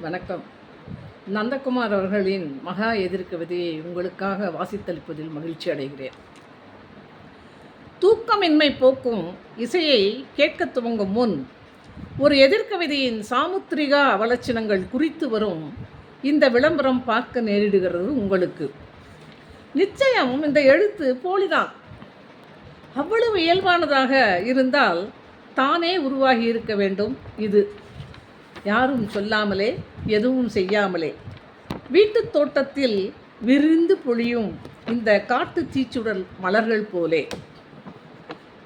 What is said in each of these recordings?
வணக்கம். நந்தகுமார் அவர்களின் மகா எதிர்கவிதையை உங்களுக்காக வாசித்தளிப்பதில் மகிழ்ச்சி அடைகிறேன். தூக்கமின்மை போக்கும் இசையை கேட்கத் துவங்கும் முன் ஒரு எதிர்கவிதையின் சாமுத்திரிகா அவலட்சணங்கள் குறித்து வரும் இந்த விளம்பரம் பார்க்க நேரிடுகிறது உங்களுக்கு. நிச்சயம் இந்த எழுத்து போலிதான். அவ்வளவு இயல்பானதாக இருந்தால் தானே உருவாகி இருக்க வேண்டும். இது யாரும் சொல்லாமலே, எதுவும் செய்யாமலே வீட்டுத் தோட்டத்தில் விரிந்து பொழியும் இந்த காட்டு தீச்சுடல் மலர்கள் போலே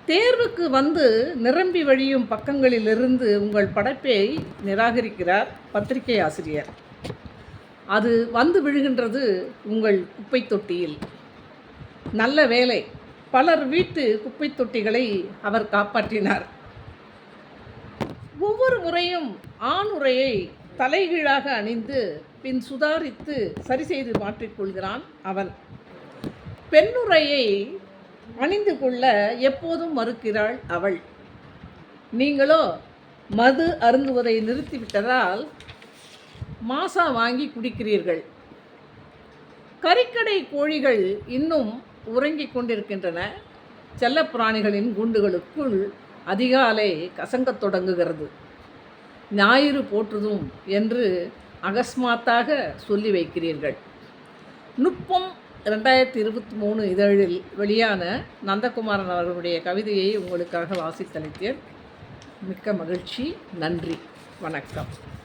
தேர்வுக்கு வந்து நிரம்பி வழியும் பக்கங்களிலிருந்து உங்கள் படைப்பை நிராகரிக்கிறார் பத்திரிகை ஆசிரியர். அது வந்து விழுகின்றது உங்கள் குப்பை தொட்டியில். நல்ல வேலை, பலர் வீட்டு குப்பை தொட்டிகளை அவர் காப்பாற்றினார். ஒவ்வொரு முறையும் ஆணுரையை தலைகீழாக அணிந்து பின் சுதாரித்து சரி செய்து மாற்றிக்கொள்கிறான் அவன். பெண்ணுரையை அணிந்து கொள்ள எப்போதும் மறுக்கிறாள் அவள். நீங்களோ மது அருந்துவதை நிறுத்திவிட்டதால் மாசா வாங்கி குடிக்கிறீர்கள். கறிக்கடை கோழிகள் இன்னும் உறங்கிக் கொண்டிருக்கின்றன. செல்லப்பிராணிகளின் கூண்டுகளுக்குள் அதிகாலை கசங்கத் தொடங்குகிறது. ஞாயிறு போற்றுதும் என்று அகஸ்மாத்தாக சொல்லி வைக்கிறீர்கள். நுட்பம் 2023 இதழில் வெளியான நந்தகுமாரன் அவர்களுடைய கவிதையை உங்களுக்காக வாசித்தளித்தேன். மிக்க மகிழ்ச்சி. நன்றி. வணக்கம்.